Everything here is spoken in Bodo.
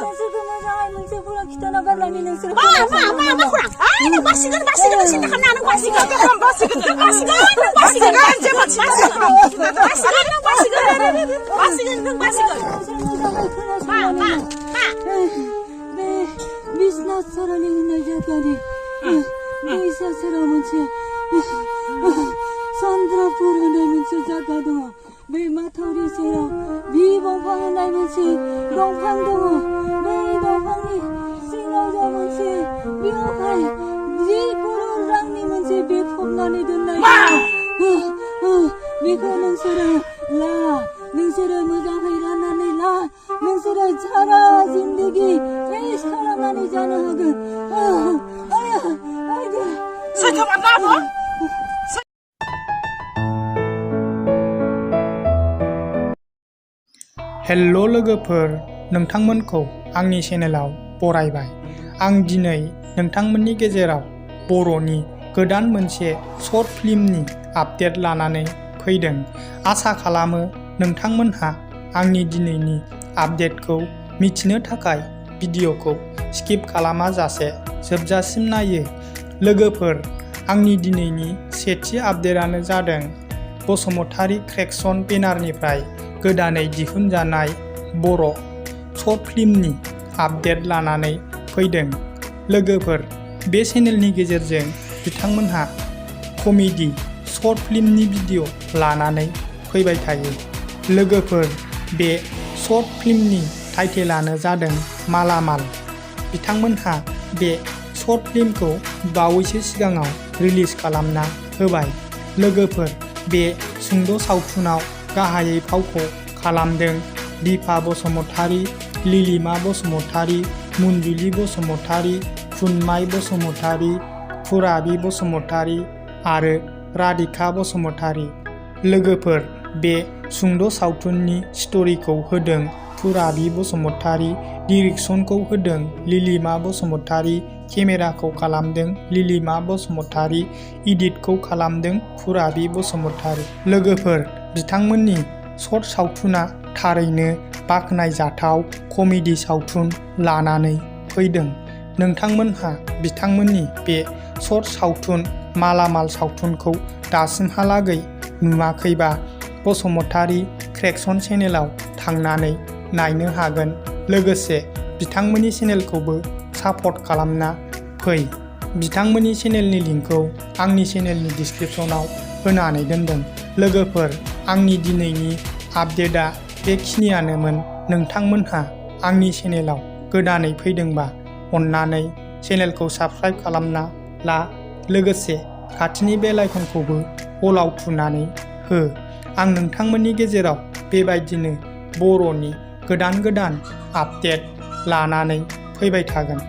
नोंसोरखौ मोजाङै मोनसे खौरां खिथाना गारलांनि नोंसोर मा खौरां नों बासिगोन सिन्था खालामनाङा नों बासिगोन मा बे बिसनाथ सरानि होननाय जायगानि दैसा सेराव मोनसे चन्द्रपुर होननाय मोनसे जायगा दङ बे माथावरि सेराव बि दंफां होननाय मोनसे दंफां दङ बै दंफांनि सिङाव जा मोनसे बेयावहाय 10 करोड़ रांनि मोनसे बेग फबनानै दोननाय बेखौ नोंसोरो मोजाङै राननानै ला नोंसोरो सारा जिन्दगी फेस खालामनानै जानो हागोन हेल' लोगोफोर नोंथांमोनखौ आंनि चेनेलाव बरायबाय आं दिनै नोंथांमोननि गेजेराव बर'नि गोदान मोनसे शर्ट फिल्मनि आपडेट लानानै फैदों आसा खालामो नोंथांमोनहा आंनि दिनैनि आपडेटखौ मिथिनो थाखाय भिडिअखौ स्किप खालामाजासे जोबजासिम नायो लोगोफोर आंनि दिनैनि सेथि आपडेटआनो जादों बसुमतारी क्रिएशन बेनारनिफ्राय गोदानै दिहुनजानाय बर' शर्ट फिल्मनि आपडेट लानानै फैदों लोगोफोर बे चेनेलनि गेजेरजों बिथांमोनहा कमेडि शर्ट फिल्मनि भिडिअ लानानै फैबाय थायो लोगोफोर बे शर्ट फिल्मनि टाइटेलानो जादों मालामाल बिथांमोनहा बे शर्ट फिल्मखौ बावैसो सिगाङाव रिलिज खालामना होबाय लोगोफोर बे सुंद' सावथुनाव गाहायै फावखौ खालामदों दिपा बसुमतारी लिलिमा बसुमतारी मुनजुलि बसुमतारी खुनमाइ बसुमतारी पुराबि बसुमतारी आरो राधिका बसुमतारी लोगोफोर बे सुंद' सावथुननि स्ट'रिखौ होदों पुराबि बसुमतारी डिरेक्सनखौ होदों लिलिमा बसुमतारी केमेराखौ खालामदों लिलिमा बसुमतारी एडिटखौ खालामदों पुराबि बसुमतारी लोगोफोर बिथांमोननि शर्ट सावथुना थारैनो बाख्नायजाथाव कमेडि सावथुन लानानै फैदों नोंथांमोनहा बिथांमोननि बे शर्ट सावथुन मालामाल सावथुनखौ दासिमहालागै नुवाखैबा बसुमतारी क्रिएशन चेनेलाव थांनानै नायनो हागोन लोगोसे बिथांमोननि चेनेलखौबो सापर्ट खालामना फै बिथांमोननि चेनेलनि लिंकखौ आंनि चेनेलनि डिसक्रिपशनाव होनानै दोनदों लोगोफोर आंनि दिनैनि आपडेटआ बेखिनियानोमोन नोंथांमोनहा आंनि चेनेलाव गोदानै फैदोंबा अन्नानै चेनेलखौ साबस्क्राइब खालामना ला लोगोसे खाथिनि बेल आइकनखौबो अलाव थुनानै हो आं नोंथांमोननि गेजेराव बेबायदिनो बर'नि गोदान आपडेट लानानै फैबाय थागोन।